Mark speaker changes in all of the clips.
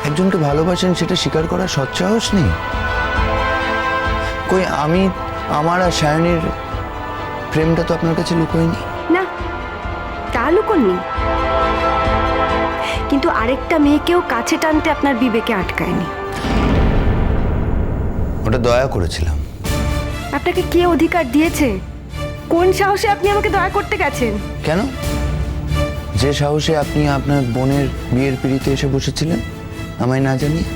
Speaker 1: একজনকে ভালোবাসেন সেটা স্বীকার করার সৎসাহস নেই? কই আমার আর সায়নীর প্রেমটা তো আপনার কাছে লুকোয়নি।
Speaker 2: না, তা লুকোননি, কিন্তু আরেকটা মেয়েকেও কাছে টানতে আপনার বিবেকে আটকায়নি।
Speaker 1: ওটা দয়া করেছিলাম।
Speaker 2: আপনাকে কে অধিকার দিয়েছে? কোন সাহসে আপনি আমাকে দয়া করতে গেছেন?
Speaker 1: কেন? যে সাহসে আপনি আপনার বোনের বিয়ের পিড়িতে এসে বসেছিলেন আমায় না জানিয়ে,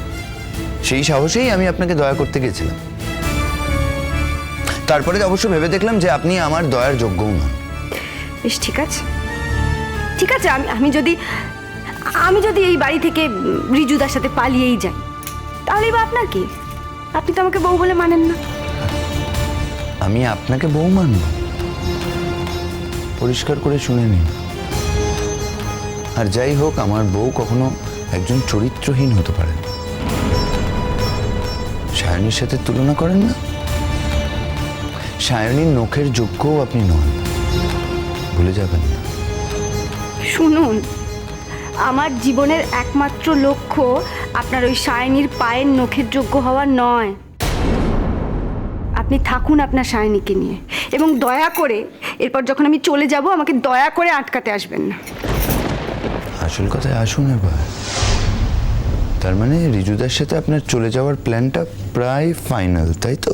Speaker 1: সেই সাহসেই আমি আপনাকে দয়া করতে গেছিলাম। তারপরে অবশ্য ভেবে দেখলাম যে আপনি আমার দয়ার যোগ্যও নন।
Speaker 2: বেশ, ঠিক আছে, ঠিক আছে। আমি যদি এই বাড়ি থেকে রিজুদার সাথে পালিয়েই যাই, তাহলেই বা আপনার কি? আপনি তো আমাকে বউ বলে মানেন না।
Speaker 1: আমি আপনাকে বউ মানব? পরিষ্কার করে শুনে নিন, আর যাই হোক আমার বউ কখনো একজন চরিত্রহীন হতে পারে না। সায়নীর সাথে তুলনা করেন না? সায়নীর নখের যোগ্যও আপনি নন, ভুলে যাবেন না।
Speaker 2: শুনুন, আমার জীবনের একমাত্র লক্ষ্য আপনার ওই সায়নীর পায়ের নখের যোগ্য হওয়া নয়। আপনি থাকুন আপনার সায়নীকে নিয়ে, এবং দয়া করে এরপর যখন আমি চলে যাব আমাকে দয়া করে আটকাতে আসবেন না।
Speaker 1: আসল কথায় আসুন এবার। তার মানে রিজুদার সাথে আপনার চলে যাওয়ার প্ল্যানটা প্রায় ফাইনাল, তাই তো?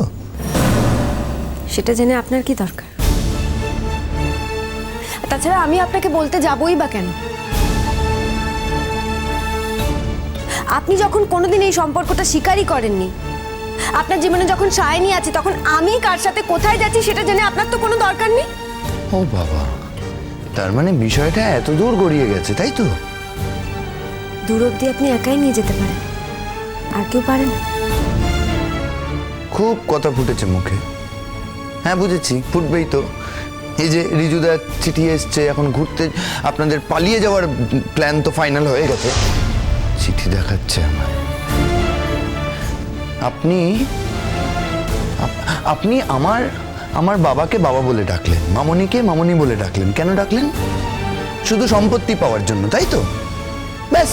Speaker 3: সেটা জেনে আপনার কি দরকার? তাছাড়া আমি আপনাকে বলতে যাবই বা কেন? আপনি যখন কোনোদিন এই সম্পর্কটা স্বীকারই করেননি, আপনার জীবনে যখন সায়নী আছে, তখন আমি কার সাথে কোথায় যাচ্ছি সেটা জেনে আপনার তো কোনো দরকার নেই।
Speaker 1: ও বাবা, তার মানে বিষয়টা এত দূর গড়িয়ে গেছে, তাই তো?
Speaker 3: দূর অব্দি আপনি একাই নিয়ে যেতে পারেন, আর কেউ পারে না।
Speaker 1: খুব কথা ফুটেছে মুখে। হ্যাঁ বুঝেছি, ফুটবেই তো। এই যে রিজুদা চিঠি এসছে, এখন ঘুরতে আপনাদের পালিয়ে যাওয়ার প্ল্যান তো ফাইনাল হয়ে গেছে। চিঠি দেখাচ্ছে আমায়। আপনি আমার বাবাকে বাবা বলে ডাকলেন, মামনিকে মামনি বলে ডাকলেন। কেন ডাকলেন? শুধু সম্পত্তি পাওয়ার জন্য, তাই তো? ব্যাস,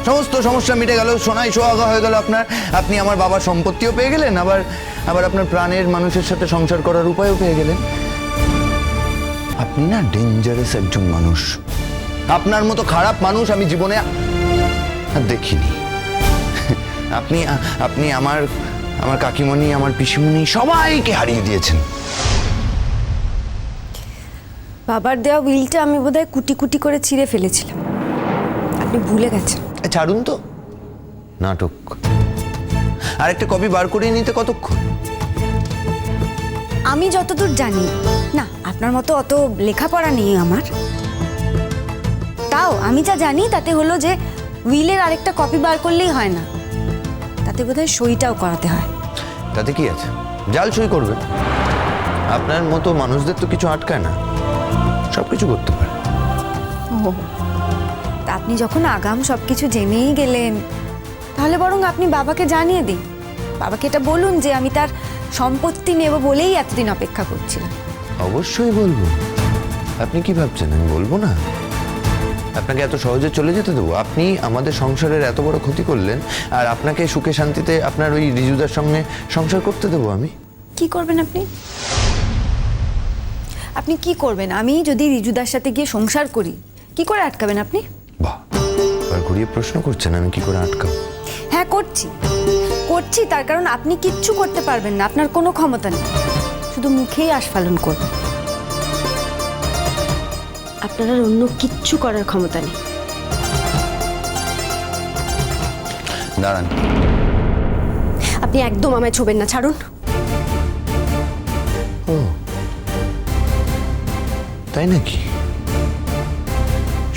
Speaker 1: সমস্ত সমস্যা মিটে গেল, সোনায় সোহাগা হয়ে গেল আপনার। আপনি আমার বাবার সম্পত্তিও পেয়ে গেলেন, আবার আপনার প্রাণের মানুষের সাথে সংসার করার উপায়ও পেয়ে গেলেন। আপনি না ডেঞ্জারাস একজন মানুষ। আপনার মতো খারাপ মানুষ আমি জীবনে আর দেখিনি। আপনি আমার কাকিমণি, আমার পিসিমণি সবাইকে হারিয়ে দিয়েছেন।
Speaker 3: বাবার দেওয়া উইলটা আমি বোধহয় কুটি কুটি করে ছিঁড়ে ফেলেছিলাম, আপনি ভুলে গেছেন।
Speaker 1: ছাড়ুন তো নাটক। আর একটা কপি বার করে নিতে কতক্ষণ?
Speaker 3: আমি যতদূর জানি না, আপনার মতো অত লেখাপড়া নেই আমার। তাও আমি যা জানি তাতে হলো যে উইলের আরেকটা কপি বার করলেই হয় না, তাতে বোধহয় সইটাও করাতে হয়।
Speaker 1: তাতে কি আছে? জাল সই করবে। আপনার মতো মানুষদের তো কিছু আটকায় না, সবকিছু করতে পারে।
Speaker 3: ও, তা আপনি যখন আগাম সবকিছু জেনেই গেলেন, তাহলে বরং আপনি বাবাকে জানিয়ে দিন। বাবাকে এটা বলুন যে আমি তার সম্পত্তি নেব বলেই এতদিন অপেক্ষা করছিলাম।
Speaker 1: অবশ্যই বলবো। আপনি কি ভাবছেন আমি বলবো না? আপনাকে এত সহজে চলে যেতে দেবো? আপনি আমাদের সংসারের এত বড় ক্ষতি করলেন, আর আপনাকে সুখে শান্তিতে আপনার ওই রিজুদার সঙ্গে সংসার করতে দেবো আমি?
Speaker 3: কি করবেন আপনি? আপনি কি করবেন? আমি যদি রিজুদার সাথে গিয়ে সংসার করি, কি করে আটকাবেন আপনি?
Speaker 1: বাহ, এবার ঘুরিয়ে প্রশ্ন করছেন আমি কি করে আটকাবো?
Speaker 3: হ্যাঁ করছি, তার কারণ আপনি কিচ্ছু করতে পারবেন না, আপনার কোনো ক্ষমতা নেই, শুধু মুখেই আস্ফালন করবেন। আপনার আর অন্য কিচ্ছু করার ক্ষমতা নেই।
Speaker 1: দাঁড়ান।
Speaker 3: আপনি একদম আমায় ছোবেন না, ছাড়ুন।
Speaker 1: ও তাই নাকি?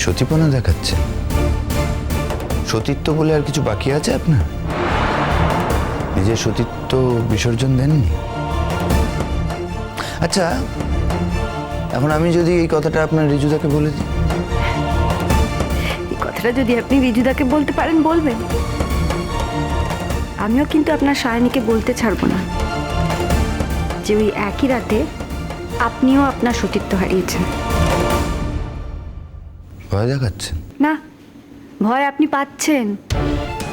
Speaker 1: সতীপনা দেখাচ্ছে? সতীত্ব বলে আর কিছু বাকি আছে আপনার? নিজের সতীত্ব বিসর্জন দেননি? আচ্ছা, এখন আমি যদি এই কথাটা আপনার রিজুদাকে বলে দিই?
Speaker 2: এই কথাটা যদি আপনি রিজুদাকে বলতে পারেন বলবেন। আমিও কিন্তু আপনার সায়নীকে বলতে ছাড়বো না যে ওই একই রাতে আপনিও আপনার সতীত্ব হারিয়েছেন।
Speaker 1: ভয় দেখাচ্ছেন?
Speaker 2: না, ভয় আপনি পাচ্ছেন।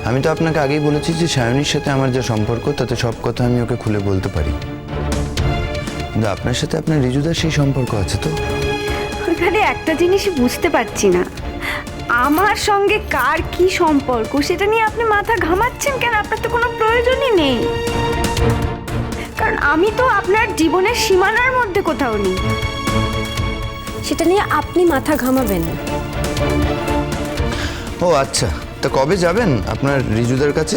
Speaker 1: আমি তো আপনাকে আগেই বলেছি যে সায়নীর সাথে আমার যে সম্পর্ক তাতে সব কথা আমি ওকে খুলে বলতে পারি, কিন্তু আপনার সাথে আপনার রিজুদার সেই সম্পর্ক আছে তো?
Speaker 2: ওইখানে একটা জিনিসই বুঝতে পারছি না, আমার সঙ্গে কার কি সম্পর্ক সেটা নিয়ে আপনি মাথা ঘামাচ্ছেন কেন? আপনার তো কোনো প্রয়োজনই নেই, কারণ আমি তো আপনার জীবনের সীমানার মধ্যে কোথাও নেই।
Speaker 3: সেটা নিয়ে আপনি মাথা ঘামাবেন না।
Speaker 1: ও আচ্ছা, তা কবে যাবেন আপনার রিজুদার কাছে?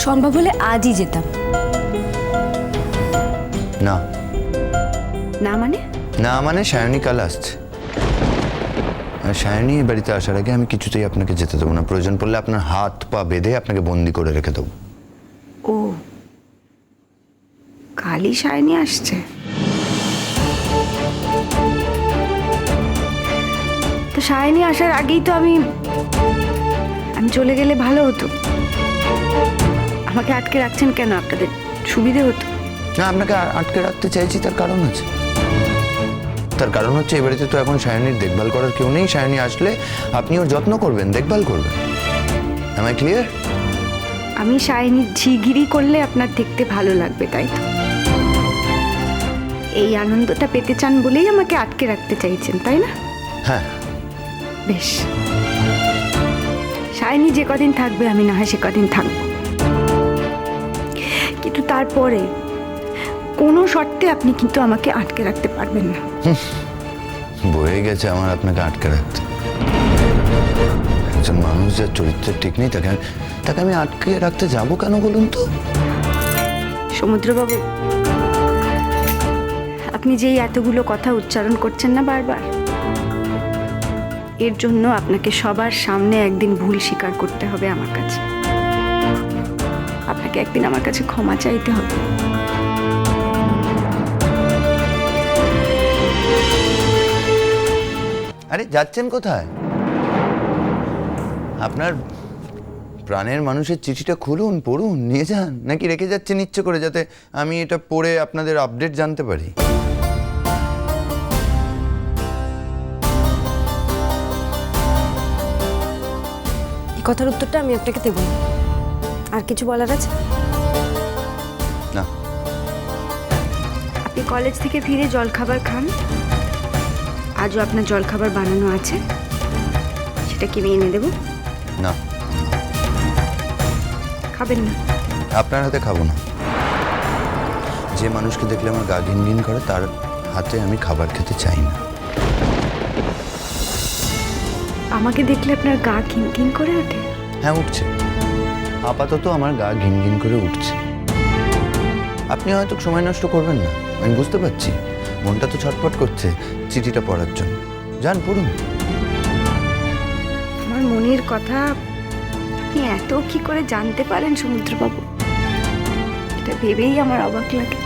Speaker 3: সম্ভব হলে আজই যেতাম।
Speaker 1: না
Speaker 2: না মানে?
Speaker 1: না মানে সায়নী কাল আসছে, আর সায়নী এই বাড়িতে আসার আগে আমি কিছুতেই আপনাকে যেতে দেবো না। প্রয়োজন পড়লে আপনার হাত পা বেঁধে আপনাকে বন্দি করে রেখে দেবো।
Speaker 2: ও, কালই সায়নী আসছে? তো সায়নী আসার আগেই তো আমি চলে গেলে ভালো হতো। আমাকে আটকে রাখছেন কেন? আপনাদের সুবিধে হতো।
Speaker 1: না, আপনাকে আটকে রাখতে চাইছি তার কারণ আছে। তার কারণ হচ্ছে এই বাড়িতে তো এখন সায়নীর দেখভাল করার কেউ নেই। সায়নী আসলে আপনি ওর যত্ন করবেন, দেখভাল করবেন। Am I clear?
Speaker 2: আমি সায়নীর ঝিগিরি করলে আপনার দেখতে ভালো লাগবে, তাই তো? এই আনন্দটা পেতে চান বলেই আমাকে আটকে রাখতে চাইছেন, তাই না?
Speaker 1: হ্যাঁ।
Speaker 2: বেশ, সায়নী যে কদিন থাকবে আমি না হয় সে কদিন থাকবো, কিন্তু তারপরে কোনো শর্তে আপনি কিন্তু আমাকে আটকে রাখতে পারবেন না।
Speaker 1: বয়ে গেছে আমার আপনাকে আটকে রাখতে। একজন মানুষ যার চরিত্রের ঠিক নেই তাকে আমি আটকে রাখতে যাব কেন বলুন তো?
Speaker 2: সমুদ্রবাবু, আপনি যেই এতগুলো কথা উচ্চারণ করছেন না বারবার, এর জন্য আপনাকে সবার সামনে একদিন ভুল স্বীকার করতে হবে আমার কাছে। আপনাকে একদিন আমার কাছে ক্ষমা চাইতে হবে।
Speaker 1: আরে যাচ্ছেন কোথায়? আপনার প্রাণের মানুষের চিঠিটা খুলুন, পড়ুন, নিয়ে যান। নাকি রেখে যাচ্ছেন ইচ্ছে করে যাতে আমি এটা পড়ে আপনাদের আপডেট জানতে পারি?
Speaker 3: এই কথার উত্তরটা আমি আপনাকে দেব না। আর কিছু বলার আছে?
Speaker 1: না।
Speaker 2: আপনি কলেজ থেকে ফিরে জলখাবার খান। আজও আপনার জলখাবার বানানো আছে, সেটা কি আমি এনে দেবো?
Speaker 1: না।
Speaker 2: খাবেন না?
Speaker 1: আপনার হাতে খাবো না। যে মানুষকে দেখলে আমার গা ঘিনঘিন করে তার হাতে আমি খাবার খেতে চাই না।
Speaker 2: আমাকে দেখলে আপনার গা ঘিনঘিন করে ওঠে?
Speaker 1: হ্যাঁ, উঠছে। আপাতত আমার গা ঘিনঘিন করে উঠছে। আপনি হয়তো সময় নষ্ট করবেন না, আমি বুঝতে পারছি। মনটা তো ছটফট করছে চিঠিটা পড়ার জন্য। যান, পড়ুন।
Speaker 2: আমার মনের কথা আপনি এত কি করে জানতে পারেন সমুদ্রবাবু? এটা ভেবেই আমার অবাক লাগে।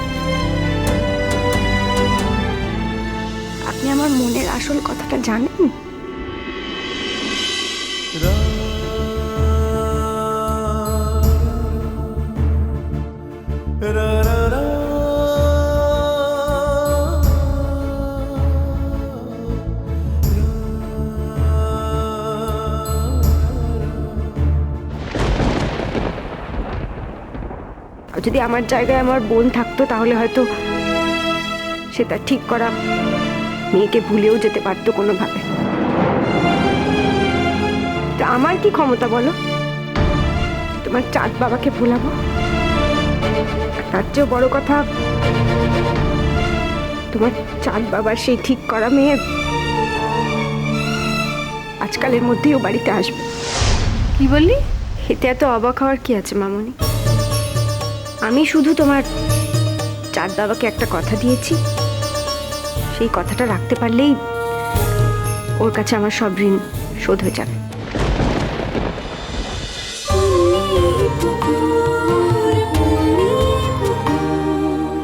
Speaker 2: আপনি আমার মনের আসল কথাটা জানেন? যদি আমার জায়গায় আমার বোন থাকতো তাহলে হয়তো সে তার ঠিক করা মেয়েকে ভুলেও যেতে পারতো কোনোভাবে। তা আমার কি ক্ষমতা বলো তোমার চাঁদ বাবাকে ভোলাবো? তার চেয়েও বড় কথা, তোমার চাঁদ বাবার সেই ঠিক করা মেয়ে আজকালের মধ্যেই ও বাড়িতে আসবে। কি বললি? এতে এত অবাক হওয়ার কি আছে মামনি? আমি শুধু তোমার চাঁদ বাবাকে একটা কথা দিয়েছি, সেই কথাটা রাখতে পারলেই ওর কাছে আমার সব ঋণ শোধ হয়ে যাবে।